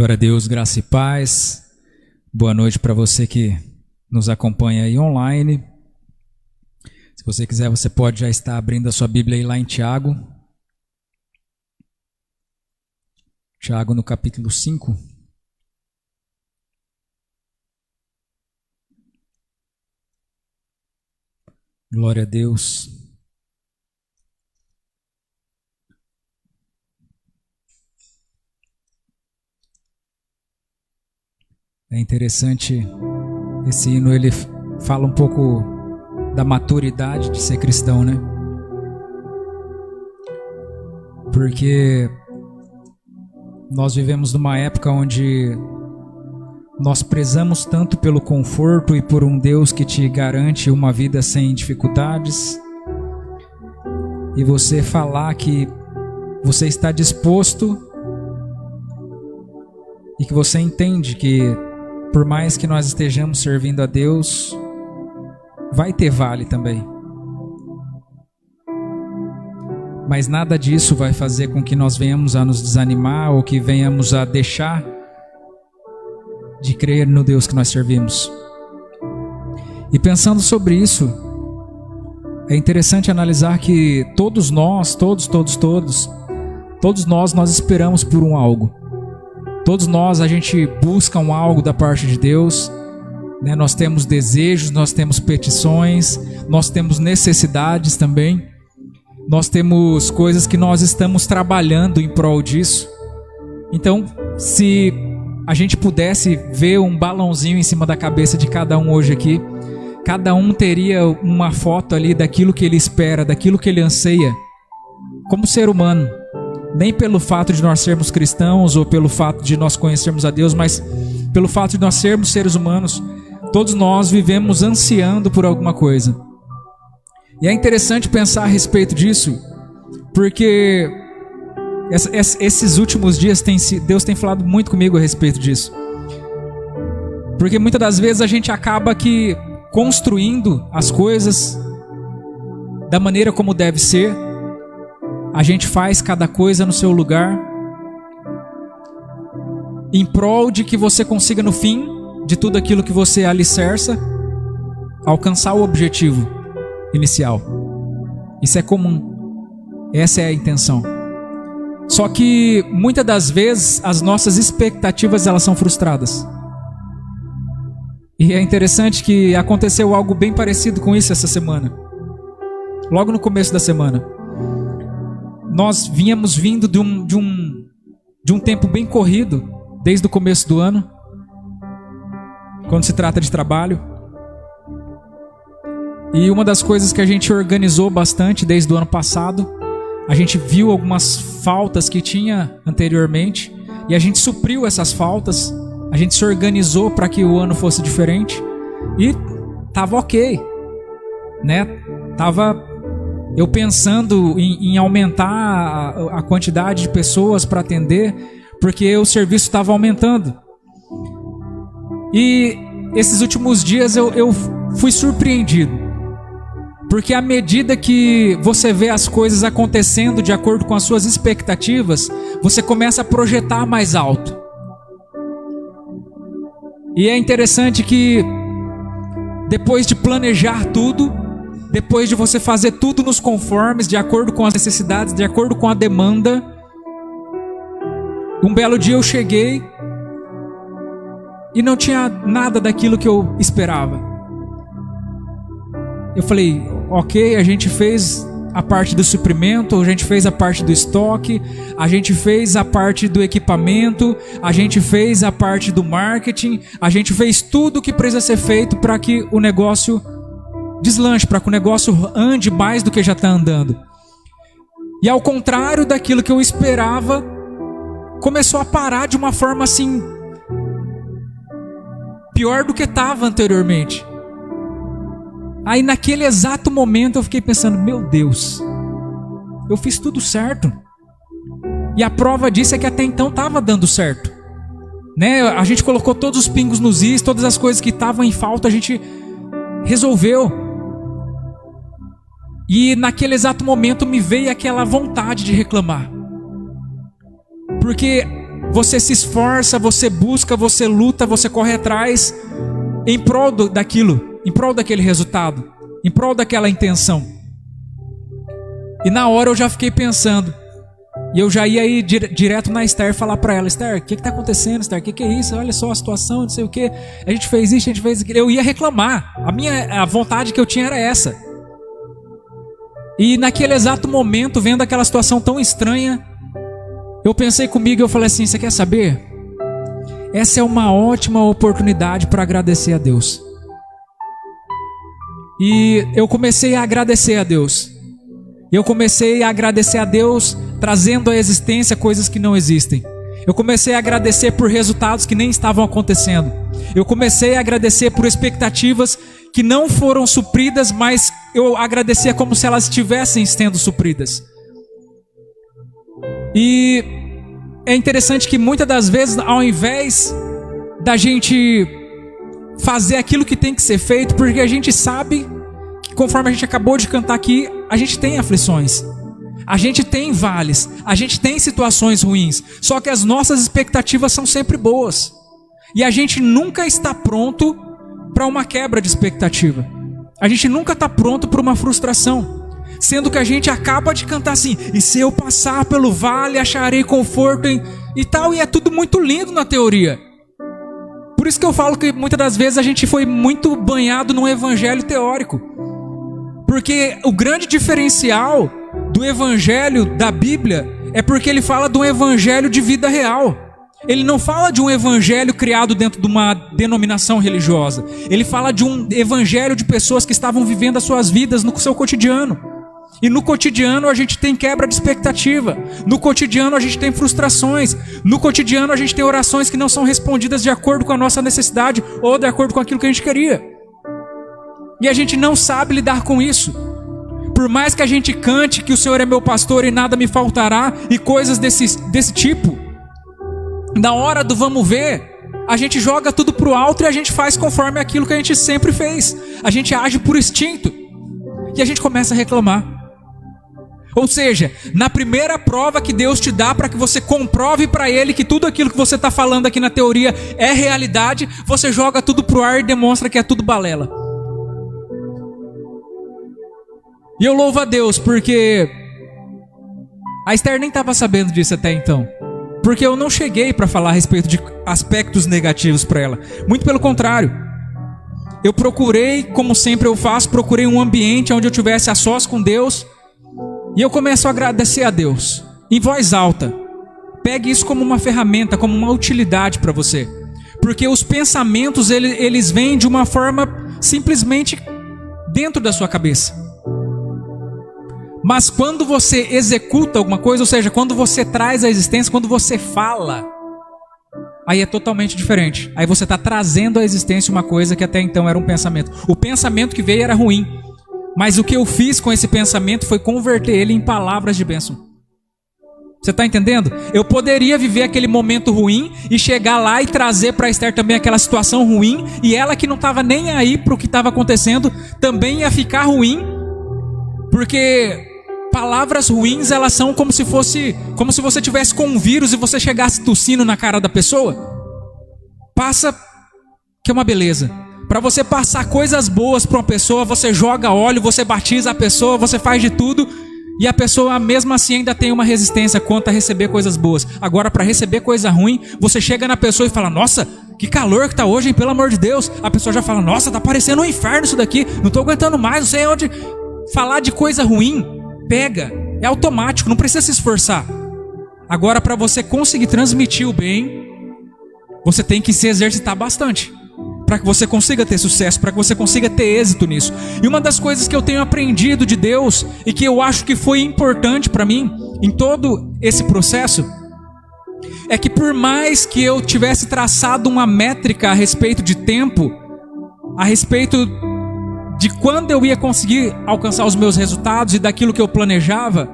Glória a Deus, graça e paz. Boa noite para você que nos acompanha aí online. Se você quiser, você pode já estar abrindo a sua Bíblia aí lá em Tiago. Tiago no capítulo 5. Glória a Deus. É interessante, esse hino ele fala um pouco da maturidade de ser cristão, né? Porque nós vivemos numa época onde nós prezamos tanto pelo conforto e por um Deus que te garante uma vida sem dificuldades. E você falar que você está disposto e que você entende que por mais que nós estejamos servindo a Deus, vai ter vale também. Mas nada disso vai fazer com que nós venhamos a nos desanimar ou que venhamos a deixar de crer no Deus que nós servimos. E pensando sobre isso, é interessante analisar que todos nós, nós esperamos por um algo. Todos nós, a gente busca um algo da parte de Deus, né? Nós temos desejos, nós temos petições, nós temos necessidades também. Nós temos coisas que nós estamos trabalhando em prol disso. Então, se a gente pudesse ver um balãozinho em cima da cabeça de cada um hoje aqui, cada um teria uma foto ali daquilo que ele espera, daquilo que ele anseia, como ser humano. Nem pelo fato de nós sermos cristãos ou pelo fato de nós conhecermos a Deus, mas pelo fato de nós sermos seres humanos, todos nós vivemos ansiando por alguma coisa. E é interessante pensar a respeito disso, porque esses últimos dias Deus tem falado muito comigo a respeito disso. Porque muitas das vezes a gente acaba que construindo as coisas da maneira como deve ser. A gente faz cada coisa no seu lugar, em prol de que você consiga no fim de tudo aquilo que você alicerça, alcançar o objetivo inicial. Isso é comum, essa é a intenção. Só que muitas das vezes as nossas expectativas elas são frustradas. E é interessante que aconteceu algo bem parecido com isso essa semana. Logo no começo da semana. Nós vínhamos vindo de um tempo bem corrido, desde o começo do ano, quando se trata de trabalho. E uma das coisas que a gente organizou bastante desde o ano passado, a gente viu algumas faltas que tinha anteriormente, e a gente supriu essas faltas, a gente se organizou para que o ano fosse diferente, e tava ok, né? Tava eu pensando em aumentar a quantidade de pessoas para atender, porque o serviço estava aumentando. E esses últimos dias eu fui surpreendido, porque à medida que você vê as coisas acontecendo de acordo com as suas expectativas, você começa a projetar mais alto. E é interessante que depois de planejar tudo, depois de você fazer tudo nos conformes, de acordo com as necessidades, de acordo com a demanda, um belo dia eu cheguei e não tinha nada daquilo que eu esperava. Eu falei, ok, a gente fez a parte do suprimento, a gente fez a parte do estoque, a gente fez a parte do equipamento, a gente fez a parte do marketing, a gente fez tudo o que precisa ser feito para que o negócio deslanche, para que o negócio ande mais do que já está andando. E ao contrário daquilo que eu esperava, começou a parar de uma forma assim, pior do que estava anteriormente. Aí naquele exato momento eu fiquei pensando, meu Deus, eu fiz tudo certo. E a prova disso é que até então estava dando certo, né? A gente colocou todos os pingos nos is, todas as coisas que estavam em falta a gente resolveu. E naquele exato momento me veio aquela vontade de reclamar. Porque você se esforça, você busca, você luta, você corre atrás em prol daquilo, em prol daquele resultado, em prol daquela intenção. E na hora eu já fiquei pensando, e eu já ia ir direto na Esther falar para ela: Esther, o que está acontecendo, Esther? O que é isso? Olha só a situação, não sei o que. A gente fez isso, a gente fez aquilo. Eu ia reclamar. A vontade que eu tinha era essa. E naquele exato momento, vendo aquela situação tão estranha, eu pensei comigo, eu falei assim: você quer saber? Essa é uma ótima oportunidade para agradecer a Deus. E eu comecei a agradecer a Deus. Eu comecei a agradecer a Deus trazendo à existência coisas que não existem. Eu comecei a agradecer por resultados que nem estavam acontecendo. Eu comecei a agradecer por expectativas que não foram supridas, mas eu agradecia como se elas estivessem sendo supridas. E é interessante que muitas das vezes, ao invés da gente fazer aquilo que tem que ser feito, porque a gente sabe que, conforme a gente acabou de cantar aqui, a gente tem aflições, a gente tem vales, a gente tem situações ruins, só que as nossas expectativas são sempre boas, e a gente nunca está pronto para uma quebra de expectativa, a gente nunca está pronto para uma frustração, sendo que a gente acaba de cantar assim: e se eu passar pelo vale, acharei conforto e tal, e é tudo muito lindo na teoria. Por isso que eu falo que muitas das vezes a gente foi muito banhado num evangelho teórico. Porque o grande diferencial do evangelho da Bíblia é porque ele fala de um evangelho de vida real. Ele não fala de um evangelho criado dentro de uma denominação religiosa. Ele fala de um evangelho de pessoas que estavam vivendo as suas vidas no seu cotidiano. E no cotidiano a gente tem quebra de expectativa. No cotidiano a gente tem frustrações. No cotidiano a gente tem orações que não são respondidas de acordo com a nossa necessidade ou de acordo com aquilo que a gente queria. E a gente não sabe lidar com isso. Por mais que a gente cante que o Senhor é meu pastor e nada me faltará, e coisas desse tipo, na hora do vamos ver, a gente joga tudo pro alto e a gente faz conforme aquilo que a gente sempre fez. A gente age por instinto. E a gente começa a reclamar. Ou seja, na primeira prova que Deus te dá para que você comprove para Ele que tudo aquilo que você está falando aqui na teoria é realidade, você joga tudo pro ar e demonstra que é tudo balela. E eu louvo a Deus porque a Esther nem estava sabendo disso até então. Porque eu não cheguei para falar a respeito de aspectos negativos para ela. Muito pelo contrário. Eu procurei, como sempre eu faço, procurei um ambiente onde eu tivesse a sós com Deus. E eu começo a agradecer a Deus, em voz alta. Pegue isso como uma ferramenta, como uma utilidade para você. Porque os pensamentos, eles vêm de uma forma simplesmente dentro da sua cabeça. Mas quando você executa alguma coisa, ou seja, quando você traz à existência, quando você fala, aí é totalmente diferente. Aí você está trazendo à existência uma coisa que até então era um pensamento. O pensamento que veio era ruim. Mas o que eu fiz com esse pensamento foi converter ele em palavras de bênção. Você está entendendo? Eu poderia viver aquele momento ruim e chegar lá e trazer para Esther também aquela situação ruim, e ela que não estava nem aí para o que estava acontecendo, também ia ficar ruim, porque palavras ruins, elas são como se você tivesse com um vírus e você chegasse tossindo na cara da pessoa. Passa, que é uma beleza. Para você passar coisas boas para uma pessoa, você joga óleo, você batiza a pessoa, você faz de tudo, e a pessoa mesmo assim ainda tem uma resistência quanto a receber coisas boas. Agora, para receber coisa ruim, você chega na pessoa e fala: nossa, que calor que tá hoje, hein? Pelo amor de Deus. A pessoa já fala: nossa, tá parecendo um inferno isso daqui, não tô aguentando mais, não sei onde. Falar de coisa ruim, pega, é automático, não precisa se esforçar. Agora, para você conseguir transmitir o bem, você tem que se exercitar bastante, para que você consiga ter sucesso, para que você consiga ter êxito nisso. E uma das coisas que eu tenho aprendido de Deus, e que eu acho que foi importante para mim, em todo esse processo, é que por mais que eu tivesse traçado uma métrica a respeito de tempo, a respeito de quando eu ia conseguir alcançar os meus resultados e daquilo que eu planejava,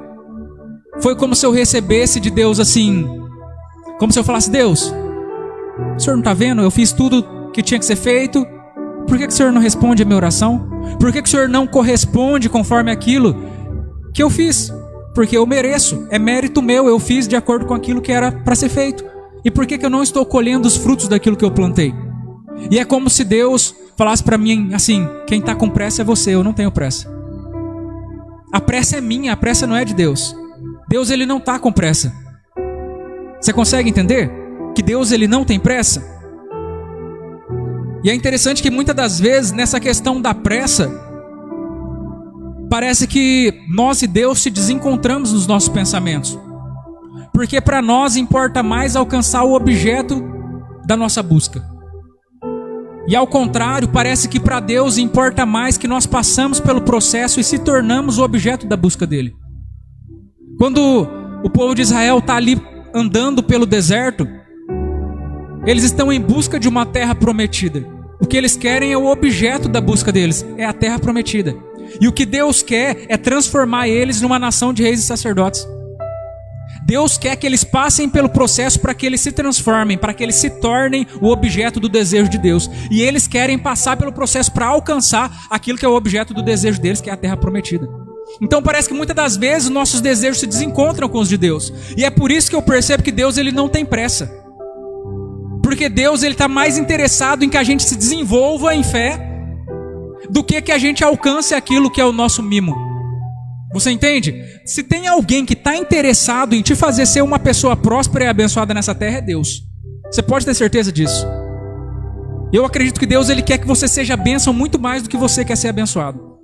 foi como se eu recebesse de Deus assim, como se eu falasse: Deus, o Senhor não está vendo? Eu fiz tudo que tinha que ser feito. Por que o Senhor não responde a minha oração? Por que o Senhor não corresponde conforme aquilo que eu fiz? Porque eu mereço, é mérito meu, eu fiz de acordo com aquilo que era para ser feito. E por que eu não estou colhendo os frutos daquilo que eu plantei? E é como se Deus falasse para mim assim: quem está com pressa é você, eu não tenho pressa. A pressa é minha, a pressa não é de Deus. Deus, ele não está com pressa. Você consegue entender? Que Deus, ele não tem pressa. E é interessante que muitas das vezes nessa questão da pressa, parece que nós e Deus se desencontramos nos nossos pensamentos. Porque para nós importa mais alcançar o objeto da nossa busca. E ao contrário, parece que para Deus importa mais que nós passamos pelo processo e se tornamos o objeto da busca dele. Quando o povo de Israel está ali andando pelo deserto, eles estão em busca de uma terra prometida. O que eles querem é o objeto da busca deles, é a terra prometida. E o que Deus quer é transformar eles numa nação de reis e sacerdotes. Deus quer que eles passem pelo processo para que eles se transformem, para que eles se tornem o objeto do desejo de Deus. E eles querem passar pelo processo para alcançar aquilo que é o objeto do desejo deles, que é a terra prometida. Então parece que muitas das vezes nossos desejos se desencontram com os de Deus. E é por isso que eu percebo que Deus, ele não tem pressa. Porque Deus, ele está mais interessado em que a gente se desenvolva em fé do que a gente alcance aquilo que é o nosso mimo. Você entende? Se tem alguém que está interessado em te fazer ser uma pessoa próspera e abençoada nessa terra, é Deus. Você pode ter certeza disso. Eu acredito que Deus, ele quer que você seja bênção muito mais do que você quer ser abençoado.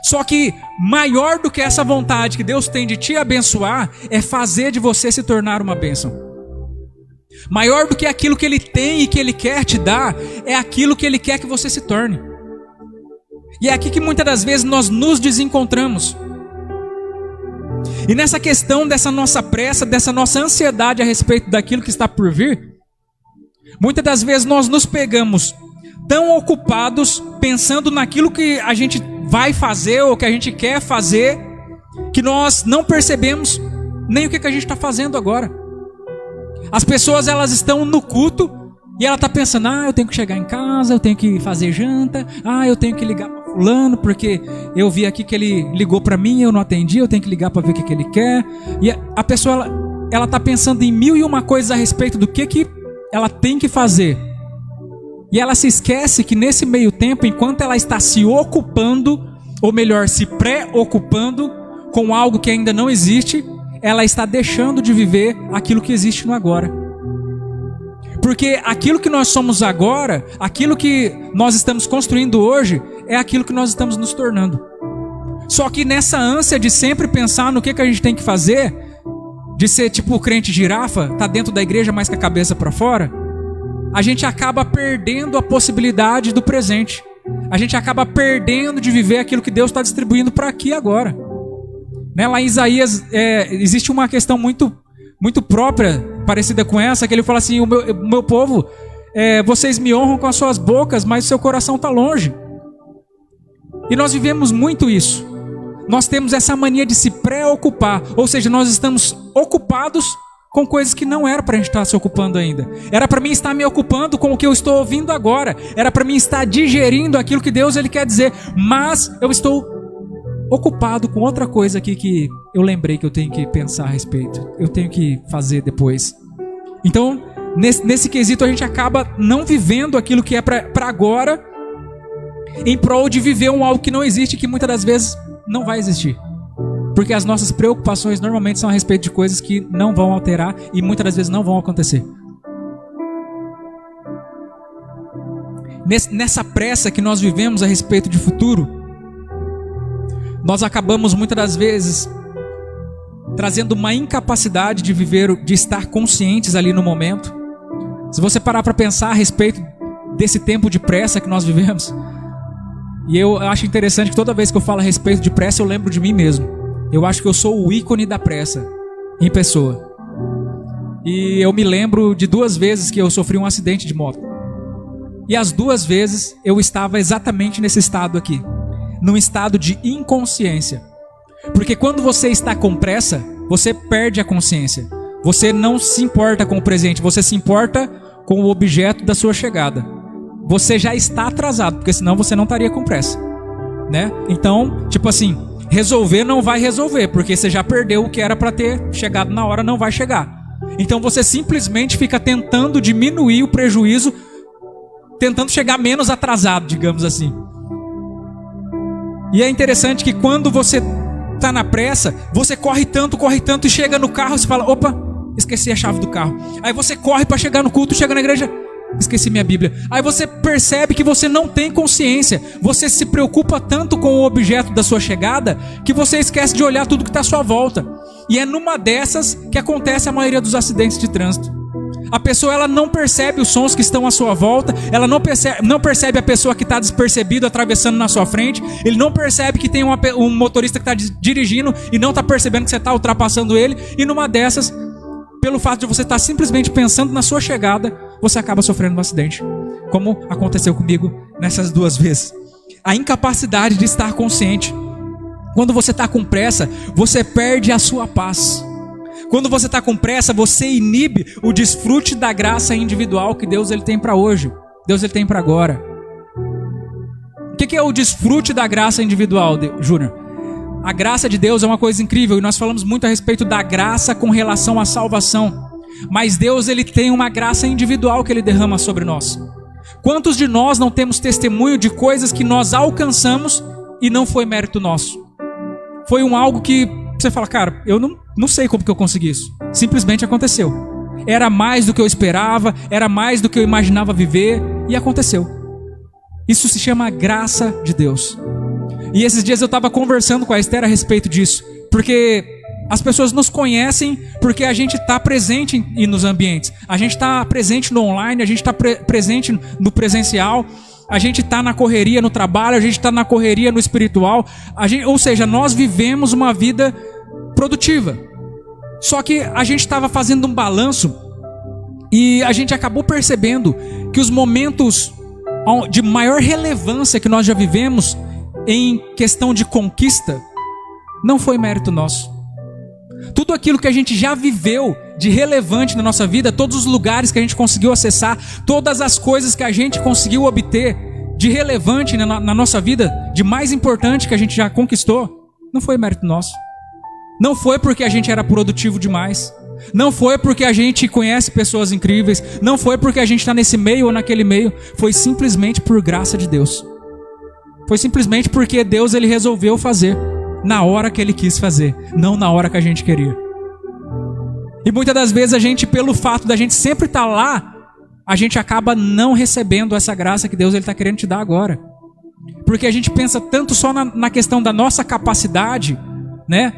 Só que maior do que essa vontade que Deus tem de te abençoar é fazer de você se tornar uma bênção. Maior do que aquilo que ele tem e que ele quer te dar é aquilo que ele quer que você se torne. E é aqui que muitas das vezes nós nos desencontramos. E nessa questão dessa nossa pressa, dessa nossa ansiedade a respeito daquilo que está por vir, muitas das vezes nós nos pegamos tão ocupados pensando naquilo que a gente vai fazer ou que a gente quer fazer, que nós não percebemos nem o que a gente está fazendo agora. As pessoas, elas estão no culto e ela está pensando: eu tenho que chegar em casa, eu tenho que fazer janta, eu tenho que ligar para fulano porque eu vi aqui que ele ligou para mim, eu não atendi, eu tenho que ligar para ver o que ele quer. E a pessoa, ela está pensando em 1001 coisas a respeito do que ela tem que fazer. E ela se esquece que nesse meio tempo, enquanto ela está se ocupando, ou melhor, se preocupando com algo que ainda não existe, ela está deixando de viver aquilo que existe no agora. Porque aquilo que nós somos agora, aquilo que nós estamos construindo hoje, é aquilo que nós estamos nos tornando. Só que nessa ânsia de sempre pensar no que a gente tem que fazer, de ser tipo o crente girafa, tá dentro da igreja mais com a cabeça para fora, a gente acaba perdendo a possibilidade do presente. A gente acaba perdendo de viver aquilo que Deus está distribuindo para aqui e agora. Lá em Isaías existe uma questão muito própria, parecida com essa, que ele fala assim: o meu povo, vocês me honram com as suas bocas, mas o seu coração está longe. E nós vivemos muito isso. Nós temos essa mania de se preocupar, ou seja, nós estamos ocupados com coisas que não era para a gente estar se ocupando ainda. Era para mim estar me ocupando com o que eu estou ouvindo agora. Era para mim estar digerindo aquilo que Deus, ele quer dizer. Mas eu estou ocupado com outra coisa aqui que eu lembrei que eu tenho que pensar a respeito. Eu tenho que fazer depois. Então, nesse quesito, a gente acaba não vivendo aquilo que é para agora, em prol de viver algo que não existe, que muitas das vezes não vai existir. Porque as nossas preocupações normalmente são a respeito de coisas que não vão alterar e muitas das vezes não vão acontecer. Nessa pressa que nós vivemos a respeito de futuro, nós acabamos muitas das vezes trazendo uma incapacidade de viver, de estar conscientes ali no momento. Se você parar para pensar a respeito desse tempo de pressa que nós vivemos, e eu acho interessante que toda vez que eu falo a respeito de pressa, eu lembro de mim mesmo. Eu acho que eu sou o ícone da pressa em pessoa. E eu me lembro de 2 vezes que eu sofri um acidente de moto. E as 2 vezes eu estava exatamente nesse estado aqui, num estado de inconsciência. Porque quando você está com pressa, você perde a consciência. Você não se importa com o presente, você se importa com o objeto da sua chegada. Você já está atrasado, porque senão você não estaria com pressa, né? Então, tipo assim, resolver não vai resolver, porque você já perdeu o que era para ter chegado na hora, não vai chegar. Então você simplesmente fica tentando diminuir o prejuízo, tentando chegar menos atrasado, digamos assim. E é interessante que quando você está na pressa, você corre tanto e chega no carro e você fala, opa, esqueci a chave do carro. Aí você corre para chegar no culto, chega na igreja, esqueci minha Bíblia. Aí você percebe que você não tem consciência. Você se preocupa tanto com o objeto da sua chegada que você esquece de olhar tudo que está à sua volta. E é numa dessas que acontece a maioria dos acidentes de trânsito. A pessoa ela não percebe os sons que estão à sua volta, ela não percebe a pessoa que está despercebido atravessando na sua frente, ele não percebe que tem um motorista que está dirigindo e não está percebendo que você está ultrapassando ele. E numa dessas, pelo fato de você estar simplesmente pensando na sua chegada, você acaba sofrendo um acidente, como aconteceu comigo nessas 2 vezes. A incapacidade de estar consciente. Quando você está com pressa, você perde a sua paz. Quando você está com pressa, você inibe o desfrute da graça individual que Deus ele tem para hoje. Deus ele tem para agora. O que é o desfrute da graça individual, Júnior? A graça de Deus é uma coisa incrível e nós falamos muito a respeito da graça com relação à salvação. Mas Deus ele tem uma graça individual que ele derrama sobre nós. Quantos de nós não temos testemunho de coisas que nós alcançamos e não foi mérito nosso? Foi algo que você fala, cara, eu não sei como que eu consegui isso. Simplesmente aconteceu. Era mais do que eu esperava, era mais do que eu imaginava viver e aconteceu. Isso se chama graça de Deus. E esses dias eu estava conversando com a Esther a respeito disso, porque as pessoas nos conhecem porque a gente está presente nos ambientes. A gente está presente no online, a gente está presente no presencial, a gente está na correria no trabalho, a gente está na correria no espiritual. Ou seja, nós vivemos uma vida produtiva. Só que a gente estava fazendo um balanço e a gente acabou percebendo que os momentos de maior relevância que nós já vivemos em questão de conquista não foi mérito nosso. Tudo aquilo que a gente já viveu de relevante na nossa vida, todos os lugares que a gente conseguiu acessar, todas as coisas que a gente conseguiu obter de relevante na nossa vida, de mais importante que a gente já conquistou, não foi mérito nosso. Não foi porque a gente era produtivo demais. Não foi porque a gente conhece pessoas incríveis. Não foi porque a gente está nesse meio ou naquele meio. Foi simplesmente por graça de Deus. Foi simplesmente porque Deus ele resolveu fazer na hora que ele quis fazer, não na hora que a gente queria. E muitas das vezes a gente, pelo fato da gente sempre estar lá, a gente acaba não recebendo essa graça que Deus está querendo te dar agora. Porque a gente pensa tanto só na questão da nossa capacidade, né?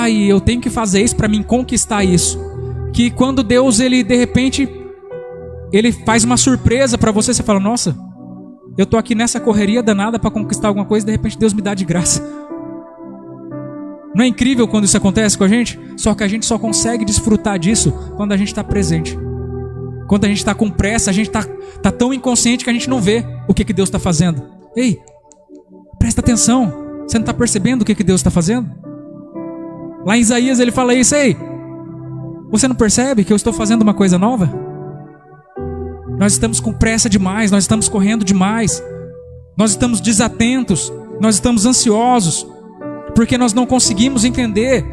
E eu tenho que fazer isso para mim conquistar isso. Que quando Deus, ele de repente, ele faz uma surpresa para você, você fala, nossa, eu tô aqui nessa correria danada para conquistar alguma coisa e de repente Deus me dá de graça. Não é incrível quando isso acontece com a gente? Só que a gente só consegue desfrutar disso quando a gente está presente. Quando a gente está com pressa, a gente tá tão inconsciente que a gente não vê o que Deus está fazendo. Ei, presta atenção. Você não está percebendo o que Deus está fazendo? Lá em Isaías ele fala isso. Ei, você não percebe que eu estou fazendo uma coisa nova? Nós estamos com pressa demais, nós estamos correndo demais. Nós estamos desatentos, nós estamos ansiosos. Porque nós não conseguimos entender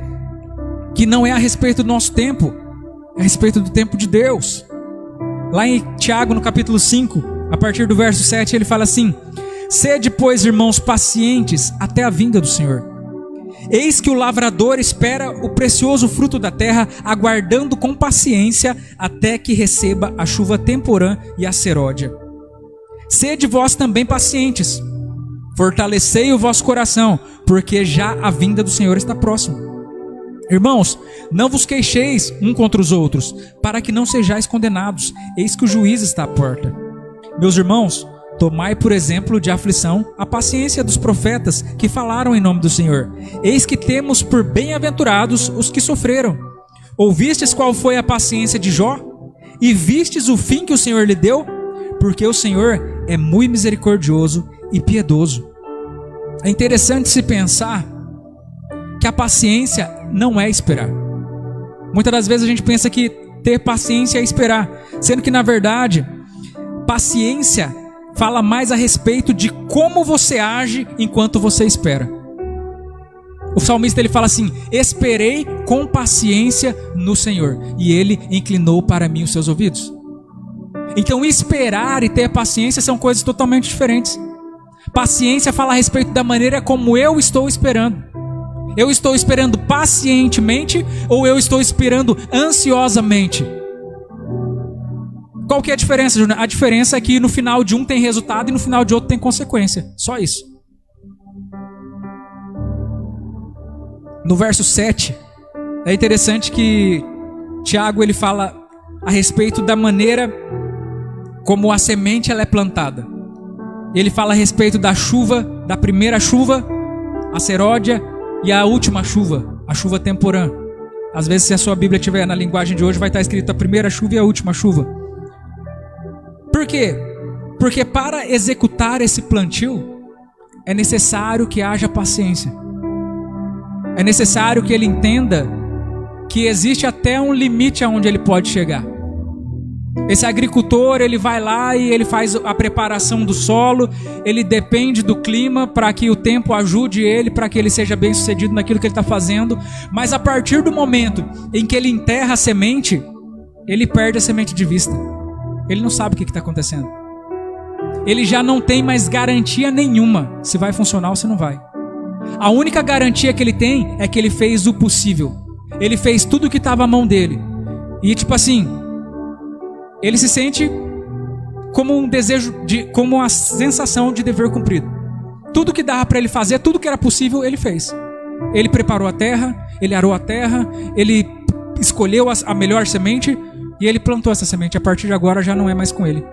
que não é a respeito do nosso tempo, é a respeito do tempo de Deus. Lá em Tiago, no capítulo 5, a partir do verso 7, ele fala assim: sede, pois, irmãos, pacientes até a vinda do Senhor. Eis que o lavrador espera o precioso fruto da terra, aguardando com paciência até que receba a chuva temporã e a seródia. Sede vós também pacientes, fortalecei o vosso coração, porque já a vinda do Senhor está próxima. Irmãos, não vos queixeis um contra os outros, para que não sejais condenados. Eis que o juiz está à porta. Meus irmãos, tomai por exemplo de aflição a paciência dos profetas que falaram em nome do Senhor. Eis que temos por bem-aventurados os que sofreram. Ouvistes qual foi a paciência de Jó? E vistes o fim que o Senhor lhe deu? Porque o Senhor é muito misericordioso e piedoso. É interessante se pensar que a paciência não é esperar. Muitas das vezes a gente pensa que ter paciência é esperar, sendo que na verdade, paciência fala mais a respeito de como você age enquanto você espera. O salmista ele fala assim: esperei com paciência no Senhor, e Ele inclinou para mim os seus ouvidos. Então esperar e ter paciência são coisas totalmente diferentes. Paciência fala a respeito da maneira como eu estou esperando. Eu estou esperando pacientemente ou eu estou esperando ansiosamente? Qual que é a diferença, Júnior? A diferença é que no final de um tem resultado e no final de outro tem consequência. Só isso. No verso 7, é interessante que Tiago ele fala a respeito da maneira como a semente ela é plantada. Ele fala a respeito da chuva, da primeira chuva, a seródia, e a última chuva, a chuva temporã. Às vezes, se a sua Bíblia estiver na linguagem de hoje, vai estar escrito a primeira chuva e a última chuva. Por quê? Porque para executar esse plantio, é necessário que haja paciência. É necessário que ele entenda que existe até um limite aonde ele pode chegar. Esse agricultor, ele vai lá e ele faz a preparação do solo, ele depende do clima para que o tempo ajude ele, para que ele seja bem sucedido naquilo que ele está fazendo. Mas a partir do momento em que ele enterra a semente, ele perde a semente de vista. Ele não sabe o que está acontecendo. Ele já não tem mais garantia nenhuma se vai funcionar ou se não vai. A única garantia que ele tem é que ele fez o possível. Ele fez tudo o que estava à mão dele. E tipo assim, ele se sente como um desejo, como uma sensação de dever cumprido. Tudo que dava para ele fazer, tudo que era possível, ele fez. Ele preparou a terra, ele arou a terra, ele escolheu a melhor semente e ele plantou essa semente. A partir de agora já não é mais com ele.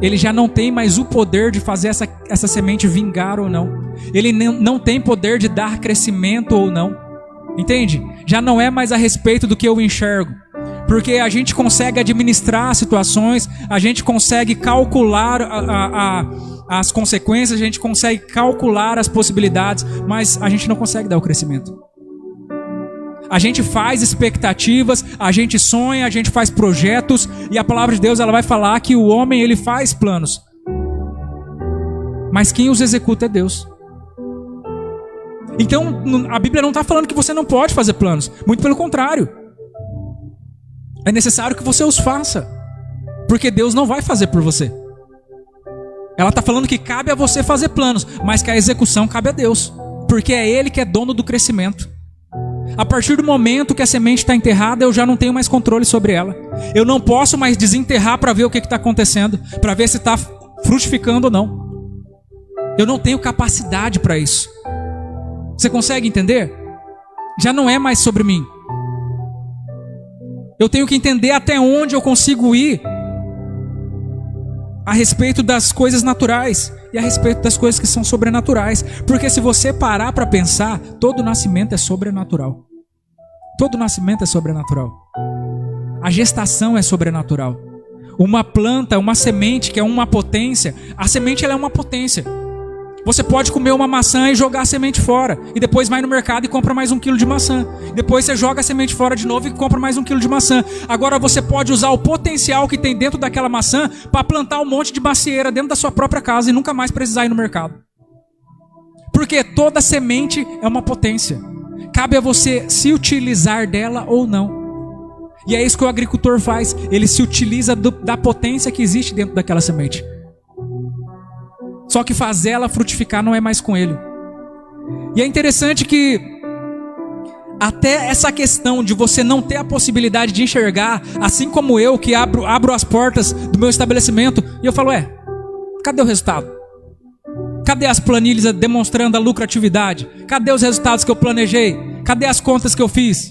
Ele já não tem mais o poder de fazer essa semente vingar ou não. Ele não tem poder de dar crescimento ou não. Entende? Já não é mais a respeito do que eu enxergo. Porque a gente consegue administrar situações, a gente consegue calcular as consequências, a gente consegue calcular as possibilidades, mas a gente não consegue dar o crescimento. A gente faz expectativas, a gente sonha, a gente faz projetos, e a palavra de Deus ela vai falar que o homem ele faz planos, mas quem os executa é Deus. Então a Bíblia não está falando que você não pode fazer planos, muito pelo contrário. É necessário que você os faça, porque Deus não vai fazer por você. Ela está falando que cabe a você fazer planos, mas que a execução cabe a Deus, porque é Ele que é dono do crescimento. A partir do momento que a semente está enterrada, eu já não tenho mais controle sobre ela. Eu não posso mais desenterrar para ver o que está acontecendo, para ver se está frutificando ou não. Eu não tenho capacidade para isso. Você consegue entender? Já não é mais sobre mim. Eu tenho que entender até onde eu consigo ir a respeito das coisas naturais e a respeito das coisas que são sobrenaturais. Porque se você parar para pensar, todo nascimento é sobrenatural. Todo nascimento é sobrenatural. A gestação é sobrenatural. Uma planta, uma semente que é uma potência, a semente ela é uma potência. Você pode comer uma maçã e jogar a semente fora, e depois vai no mercado e compra mais 1 quilo de maçã. Depois você joga a semente fora de novo e compra mais 1 quilo de maçã. Agora você pode usar o potencial que tem dentro daquela maçã para plantar um monte de macieira dentro da sua própria casa e nunca mais precisar ir no mercado. Porque toda semente é uma potência. Cabe a você se utilizar dela ou não. E é isso que o agricultor faz. Ele se utiliza da potência que existe dentro daquela semente. Só que fazer ela frutificar não é mais com ele. E é interessante que até essa questão de você não ter a possibilidade de enxergar, assim como eu que abro as portas do meu estabelecimento e eu falo, cadê o resultado? Cadê as planilhas demonstrando a lucratividade? Cadê os resultados que eu planejei? Cadê as contas que eu fiz?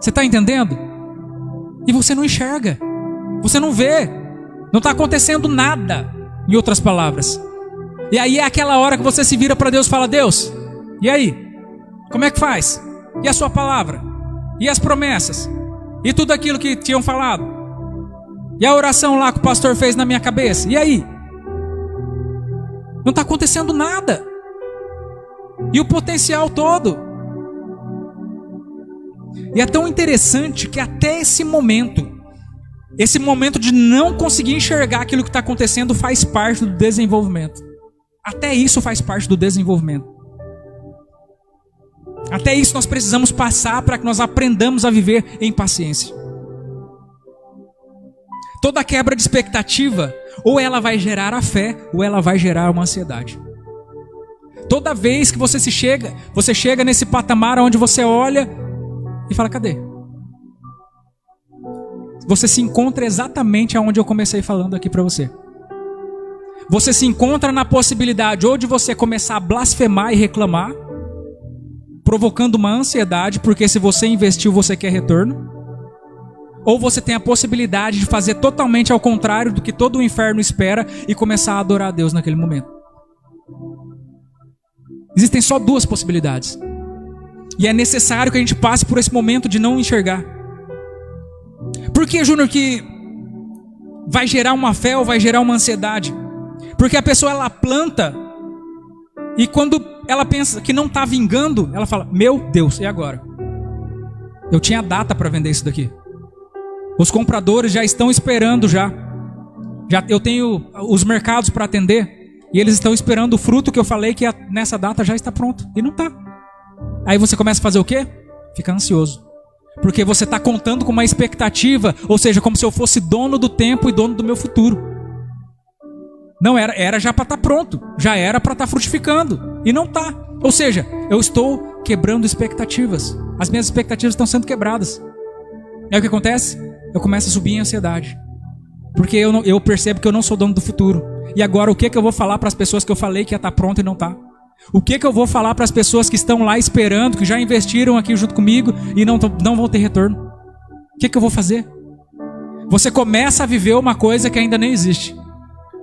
Você está entendendo? E você não enxerga. Você não vê. Não está acontecendo nada. Em outras palavras. E aí é aquela hora que você se vira para Deus e fala, Deus, e aí? Como é que faz? E a sua palavra? E as promessas? E tudo aquilo que tinham falado? E a oração lá que o pastor fez na minha cabeça? E aí? Não está acontecendo nada. E o potencial todo. E é tão interessante que até esse momento de não conseguir enxergar aquilo que está acontecendo faz parte do desenvolvimento. Até isso faz parte do desenvolvimento. Até isso nós precisamos passar para que nós aprendamos a viver em paciência. Toda quebra de expectativa, ou ela vai gerar a fé, ou ela vai gerar uma ansiedade. Toda vez que você chega nesse patamar onde você olha e fala, cadê? Você se encontra exatamente aonde eu comecei falando aqui para você. Você se encontra na possibilidade ou de você começar a blasfemar e reclamar, provocando uma ansiedade, porque se você investiu, você quer retorno. Ou você tem a possibilidade de fazer totalmente ao contrário do que todo o inferno espera e começar a adorar a Deus naquele momento. Existem só duas possibilidades. E é necessário que a gente passe por esse momento de não enxergar. Por que, Júnior, que vai gerar uma fé ou vai gerar uma ansiedade? Porque a pessoa, ela planta, e quando ela pensa que não está vingando, ela fala, meu Deus, e agora? Eu tinha data para vender isso daqui. Os compradores já estão esperando já eu tenho os mercados para atender, e eles estão esperando o fruto que eu falei que nessa data já está pronto, e não está. Aí você começa a fazer o quê? Fica ansioso. Porque você está contando com uma expectativa, ou seja, como se eu fosse dono do tempo e dono do meu futuro. Não era já para estar pronto, já era para estar frutificando, e não está. Ou seja, eu estou quebrando expectativas. As minhas expectativas estão sendo quebradas. Aí o que acontece? Eu começo a subir em ansiedade. Porque eu percebo que eu não sou dono do futuro. E agora o que eu vou falar para as pessoas que eu falei que ia estar pronto e não está? O que eu vou falar para as pessoas que estão lá esperando, que já investiram aqui junto comigo e não vão ter retorno? O que eu vou fazer? Você começa a viver uma coisa que ainda nem existe.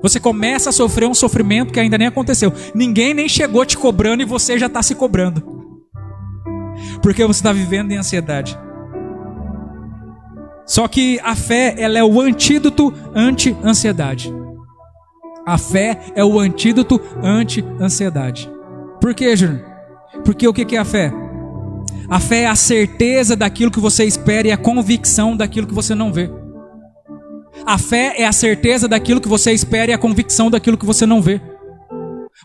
Você começa a sofrer um sofrimento que ainda nem aconteceu. Ninguém nem chegou te cobrando e você já está se cobrando. Porque você está vivendo em ansiedade. Só que a fé, ela é o antídoto anti-ansiedade. A fé é o antídoto anti-ansiedade. Por quê, Júnior? Porque o que é a fé? A fé é a certeza daquilo que você espera e a convicção daquilo que você não vê. A fé é a certeza daquilo que você espera e a convicção daquilo que você não vê.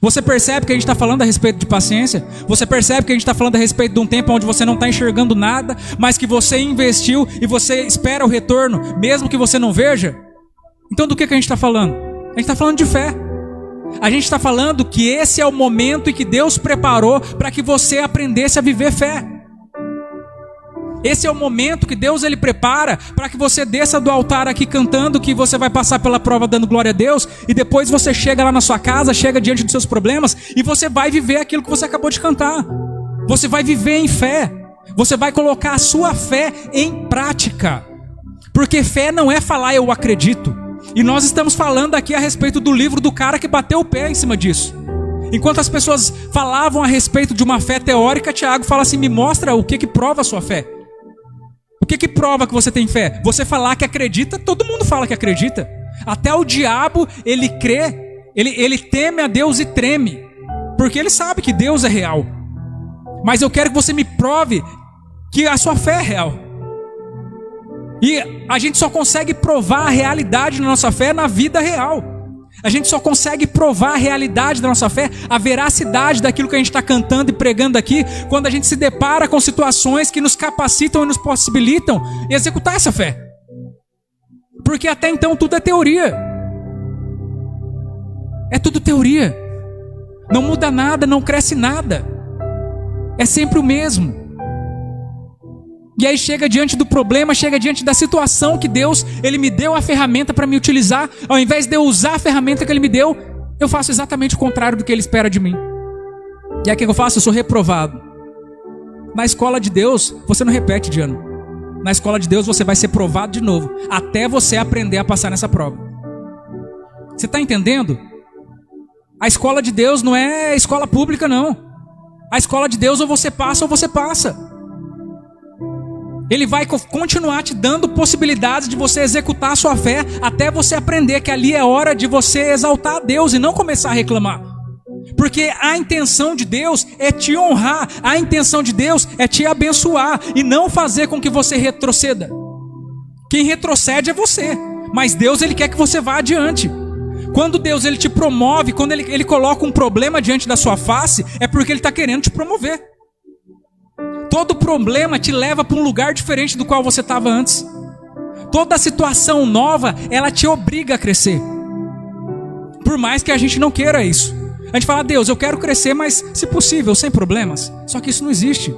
Você percebe que a gente está falando a respeito de paciência? Você percebe que a gente está falando a respeito de um tempo onde você não está enxergando nada, mas que você investiu e você espera o retorno, mesmo que você não veja? Então do que a gente está falando? A gente está falando de fé. A gente está falando que esse é o momento em que Deus preparou para que você aprendesse a viver fé. Esse é o momento que Deus ele prepara para que você desça do altar aqui cantando que você vai passar pela prova dando glória a Deus, e depois você chega lá na sua casa, chega diante dos seus problemas e você vai viver aquilo que você acabou de cantar. Você vai viver em fé. Você vai colocar a sua fé em prática. Porque fé não é falar eu acredito. E nós estamos falando aqui a respeito do livro do cara que bateu o pé em cima disso. Enquanto as pessoas falavam a respeito de uma fé teórica, Tiago fala assim, me mostra o que prova a sua fé. O que prova que você tem fé? Você falar que acredita, todo mundo fala que acredita. Até o diabo, ele crê, ele teme a Deus e treme. Porque ele sabe que Deus é real. Mas eu quero que você me prove que a sua fé é real. E a gente só consegue provar a realidade da nossa fé na vida real. A gente só consegue provar a realidade da nossa fé, a veracidade daquilo que a gente está cantando e pregando aqui, quando a gente se depara com situações que nos capacitam e nos possibilitam executar essa fé. Porque até então tudo é teoria. É tudo teoria. Não muda nada, não cresce nada. É sempre o mesmo. E aí chega diante do problema, chega diante da situação que Deus, Ele me deu a ferramenta para me utilizar. Ao invés de eu usar a ferramenta que Ele me deu, eu faço exatamente o contrário do que Ele espera de mim. E aí o que eu faço? Eu sou reprovado. Na escola de Deus, você não repete de ano. Na escola de Deus você vai ser provado de novo, até você aprender a passar nessa prova. Você está entendendo? A escola de Deus não é escola pública, não. A escola de Deus ou você passa ou você passa. Ele vai continuar te dando possibilidades de você executar a sua fé até você aprender que ali é hora de você exaltar a Deus e não começar a reclamar. Porque a intenção de Deus é te honrar, a intenção de Deus é te abençoar e não fazer com que você retroceda. Quem retrocede é você, mas Deus ele quer que você vá adiante. Quando Deus ele te promove, quando ele coloca um problema diante da sua face, é porque Ele está querendo te promover. Todo problema te leva para um lugar diferente do qual você estava antes. Toda situação nova, ela te obriga a crescer. Por mais que a gente não queira isso. A gente fala, Deus, eu quero crescer, mas se possível, sem problemas. Só que isso não existe.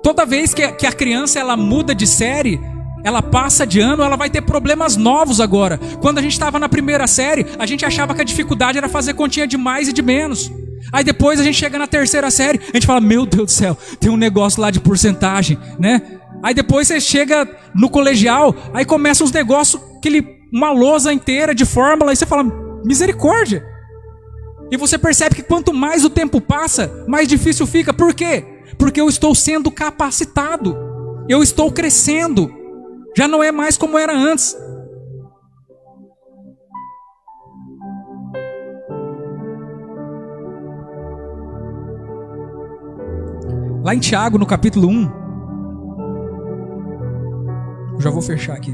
Toda vez que a criança ela muda de série, ela passa de ano, ela vai ter problemas novos agora. Quando a gente estava na primeira série, a gente achava que a dificuldade era fazer continha de mais e de menos. Aí depois a gente chega na terceira série, a gente fala, meu Deus do céu, tem um negócio lá de porcentagem, né? Aí depois você chega no colegial, aí começa uns negócios, uma lousa inteira de fórmula, e você fala, misericórdia. E você percebe que quanto mais o tempo passa, mais difícil fica. Por quê? Porque eu estou sendo capacitado. Eu estou crescendo. Já não é mais como era antes. Lá em Tiago, no capítulo 1. Já vou fechar aqui.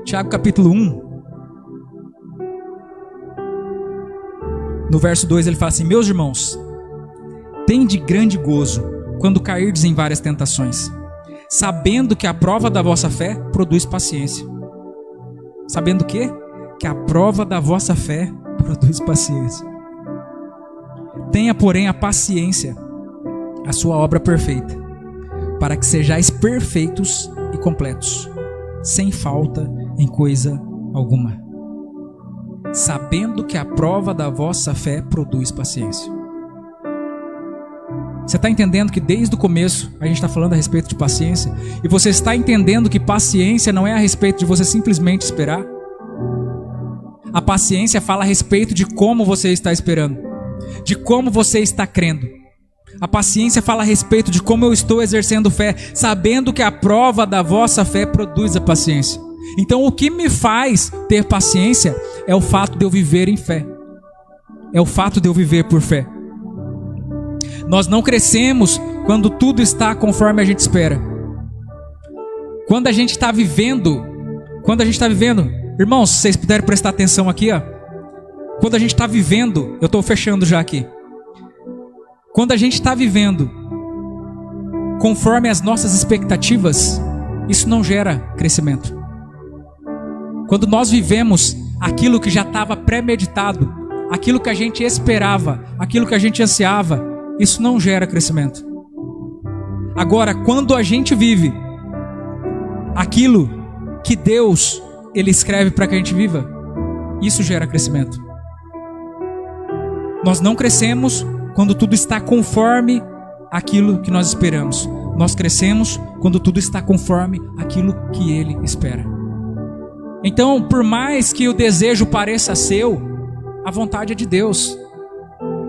Tiago, capítulo 1. No verso 2 ele fala assim: meus irmãos, tende grande gozo quando cairdes em várias tentações, sabendo que a prova da vossa fé produz paciência. Sabendo o quê? Que a prova da vossa fé produz paciência. Tenha, porém, a paciência, a sua obra perfeita, para que sejais perfeitos e completos, sem falta em coisa alguma. Sabendo que a prova da vossa fé produz paciência. Você está entendendo que desde o começo a gente está falando a respeito de paciência? E você está entendendo que paciência não é a respeito de você simplesmente esperar? A paciência fala a respeito de como você está esperando, de como você está crendo. A paciência fala a respeito de como eu estou exercendo fé, sabendo que a prova da vossa fé produz a paciência. Então o que me faz ter paciência é o fato de eu viver em fé. É o fato de eu viver por fé. Nós não crescemos quando tudo está conforme a gente espera. Quando a gente está vivendo, irmãos, se vocês puderem prestar atenção aqui, ó. Quando a gente está vivendo, eu estou fechando já aqui. Quando a gente está vivendo conforme as nossas expectativas, isso não gera crescimento. Quando nós vivemos aquilo que já estava premeditado, aquilo que a gente esperava, aquilo que a gente ansiava, isso não gera crescimento. Agora, quando a gente vive aquilo que Deus Ele escreve para que a gente viva, isso gera crescimento. Nós não crescemos quando tudo está conforme aquilo que nós esperamos. Nós crescemos quando tudo está conforme aquilo que Ele espera. Então, por mais que o desejo pareça seu, a vontade é de Deus.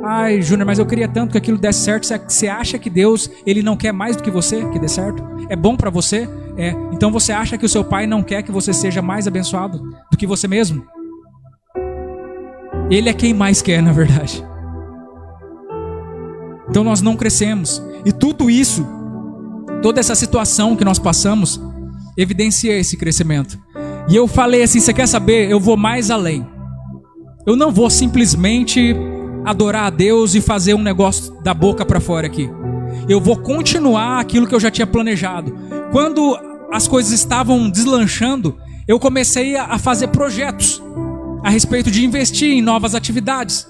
Ai, Júnior, mas eu queria tanto que aquilo desse certo. Você acha que Deus, Ele não quer mais do que você que dê certo? É bom para você? É. Então você acha que o seu pai não quer que você seja mais abençoado do que você mesmo? Ele é quem mais quer, na verdade. Então nós não crescemos. E tudo isso, toda essa situação que nós passamos, evidencia esse crescimento. E eu falei assim, você quer saber? Eu vou mais além. Eu não vou simplesmente adorar a Deus e fazer um negócio da boca para fora aqui. Eu vou continuar aquilo que eu já tinha planejado. Quando as coisas estavam deslanchando, eu comecei a fazer projetos a respeito de investir em novas atividades.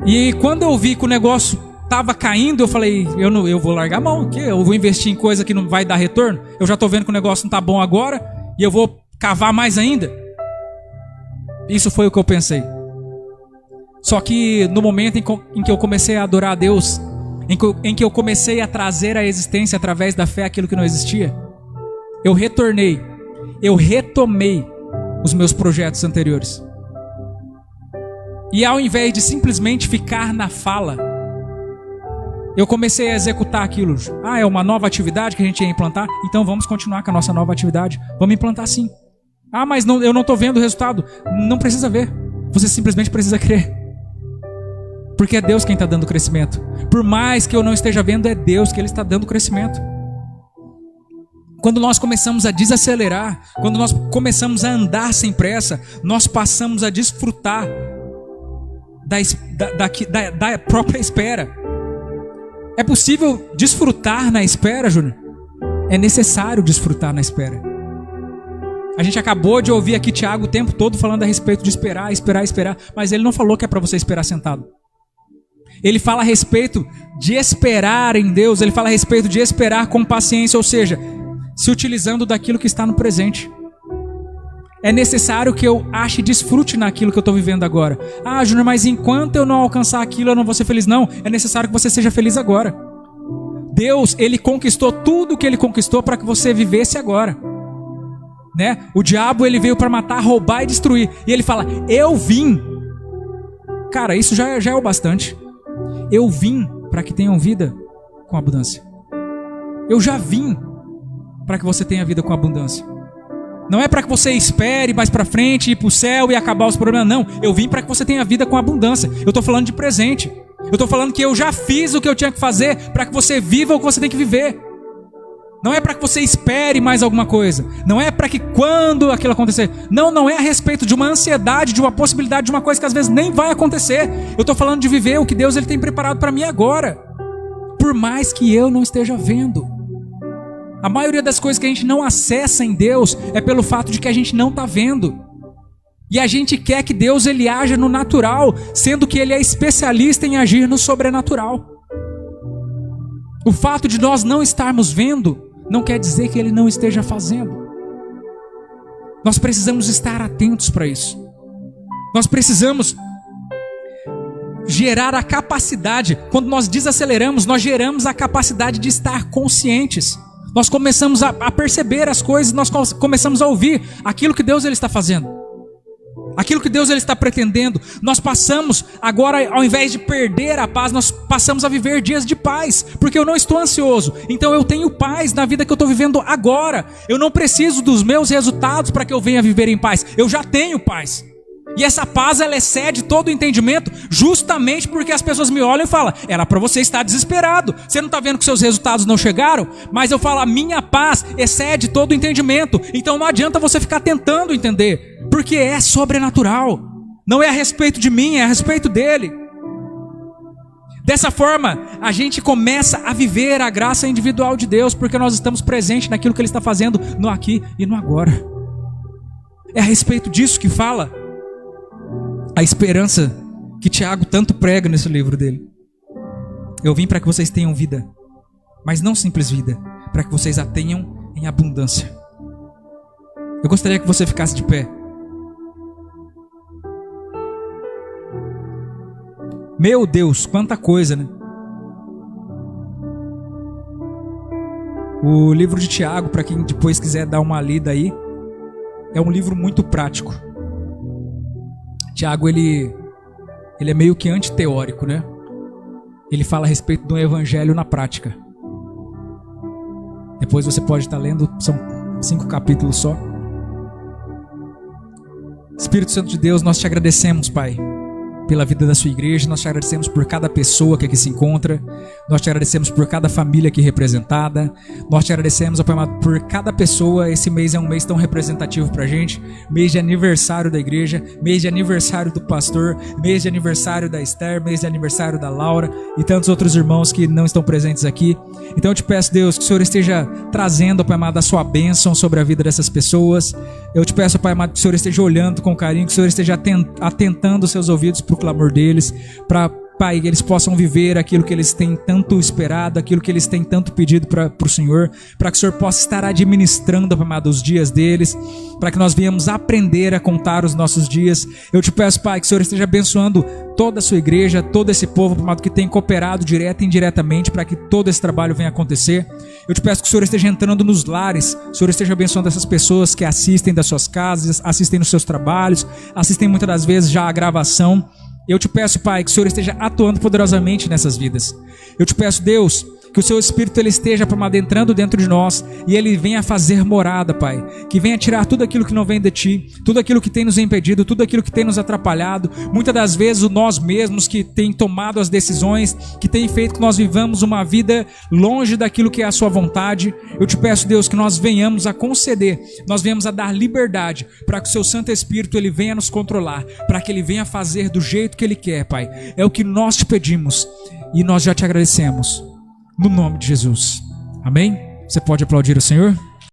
E quando eu vi que o negócio estava caindo, eu falei, eu vou largar a mão, que eu vou investir em coisa que não vai dar retorno. Eu já estou vendo que o negócio não está bom agora e eu vou cavar mais ainda. Isso foi o que eu pensei. Só que no momento em que eu comecei a adorar a Deus, em que eu comecei a trazer à existência através da fé aquilo que não existia, eu retomei os meus projetos anteriores. E ao invés de simplesmente ficar na fala, eu comecei a executar aquilo. É uma nova atividade que a gente ia implantar? Então vamos continuar com a nossa nova atividade. Vamos implantar sim. Mas não, eu não estou vendo o resultado. Não precisa ver. Você simplesmente precisa crer. Porque é Deus quem está dando crescimento. Por mais que eu não esteja vendo, é Deus que Ele está dando crescimento. Quando nós começamos a desacelerar, quando nós começamos a andar sem pressa, nós passamos a desfrutar da própria espera. É possível desfrutar na espera, Júnior? É necessário desfrutar na espera. A gente acabou de ouvir aqui Tiago o tempo todo falando a respeito de esperar, esperar, esperar, mas ele não falou que é para você esperar sentado. Ele fala a respeito de esperar em Deus, ele fala a respeito de esperar com paciência, ou seja, se utilizando daquilo que está no presente. É necessário que eu ache desfrute naquilo que eu estou vivendo agora. Ah, Júnior, mas enquanto eu não alcançar aquilo, eu não vou ser feliz. Não, é necessário que você seja feliz agora. Deus, Ele conquistou tudo o que Ele conquistou para que você vivesse agora. Né? O diabo, ele veio para matar, roubar e destruir. E ele fala, eu vim. Cara, isso já é o bastante. Eu vim para que tenham vida com abundância. Eu já vim para que você tenha vida com abundância. Não é para que você espere mais para frente, ir para o céu e acabar os problemas. Não, eu vim para que você tenha vida com abundância. Eu estou falando de presente. Eu estou falando que eu já fiz o que eu tinha que fazer para que você viva o que você tem que viver. Não é para que você espere mais alguma coisa. Não é para que quando aquilo acontecer. Não é a respeito de uma ansiedade, de uma possibilidade, de uma coisa que às vezes nem vai acontecer. Eu estou falando de viver o que Deus ele tem preparado para mim agora. Por mais que eu não esteja vendo. A maioria das coisas que a gente não acessa em Deus é pelo fato de que a gente não está vendo. E a gente quer que Deus ele haja no natural, sendo que Ele é especialista em agir no sobrenatural. O fato de nós não estarmos vendo não quer dizer que Ele não esteja fazendo. Nós precisamos estar atentos para isso. Nós precisamos gerar a capacidade. Quando nós desaceleramos, nós geramos a capacidade de estar conscientes. Nós começamos a perceber as coisas, nós começamos a ouvir aquilo que Deus ele está fazendo. Aquilo que Deus ele está pretendendo. Nós passamos agora, ao invés de perder a paz, nós passamos a viver dias de paz. Porque eu não estou ansioso. Então eu tenho paz na vida que eu estou vivendo agora. Eu não preciso dos meus resultados para que eu venha viver em paz. Eu já tenho paz. E essa paz, ela excede todo o entendimento, justamente porque as pessoas me olham e falam, era para você estar desesperado, você não está vendo que seus resultados não chegaram? Mas eu falo, a minha paz excede todo o entendimento, então não adianta você ficar tentando entender, porque é sobrenatural, não é a respeito de mim, é a respeito dele. Dessa forma, a gente começa a viver a graça individual de Deus, porque nós estamos presentes naquilo que Ele está fazendo no aqui e no agora. É a respeito disso que fala a esperança que Tiago tanto prega nesse livro dele. Eu vim para que vocês tenham vida, mas não simples vida, para que vocês a tenham em abundância. Eu gostaria que você ficasse de pé. Meu Deus, quanta coisa, né? O livro de Tiago, para quem depois quiser dar uma lida aí, é um livro muito prático. Tiago, ele é meio que antiteórico, né? Ele fala a respeito do evangelho na prática. Depois você pode estar lendo, são 5 capítulos só. Espírito Santo de Deus, nós te agradecemos, Pai, pela vida da sua igreja, nós te agradecemos por cada pessoa que aqui se encontra, nós te agradecemos por cada família aqui representada, nós te agradecemos, Pai amado, por cada pessoa. Esse mês é um mês tão representativo pra gente, mês de aniversário da igreja, mês de aniversário do pastor, mês de aniversário da Esther, mês de aniversário da Laura e tantos outros irmãos que não estão presentes aqui. Então eu te peço, Deus, que o Senhor esteja trazendo, Pai amado, a sua bênção sobre a vida dessas pessoas. Eu te peço, Pai amado, que o Senhor esteja olhando com carinho, que o Senhor esteja atentando os seus ouvidos para o clamor deles, para, Pai, que eles possam viver aquilo que eles têm tanto esperado, aquilo que eles têm tanto pedido para o Senhor, para que o Senhor possa estar administrando, Pai amado, os dias deles, para que nós venhamos aprender a contar os nossos dias. Eu te peço, Pai, que o Senhor esteja abençoando toda a sua igreja, todo esse povo, Pai amado, que tem cooperado direta e indiretamente para que todo esse trabalho venha acontecer. Eu te peço que o Senhor esteja entrando nos lares, o Senhor esteja abençoando essas pessoas que assistem das suas casas, assistem nos seus trabalhos, assistem muitas das vezes já a gravação. Eu te peço, Pai, que o Senhor esteja atuando poderosamente nessas vidas. Eu te peço, Deus, que o seu Espírito ele esteja adentrando dentro de nós e ele venha fazer morada, Pai. Que venha tirar tudo aquilo que não vem de Ti, tudo aquilo que tem nos impedido, tudo aquilo que tem nos atrapalhado. Muitas das vezes nós mesmos que tem tomado as decisões, que tem feito que nós vivamos uma vida longe daquilo que é a Sua vontade. Eu te peço, Deus, que nós venhamos a conceder, nós venhamos a dar liberdade para que o Seu Santo Espírito ele venha nos controlar, para que Ele venha fazer do jeito que Ele quer, Pai. É o que nós te pedimos e nós já te agradecemos. no nome de Jesus. Amém? Você pode aplaudir o Senhor?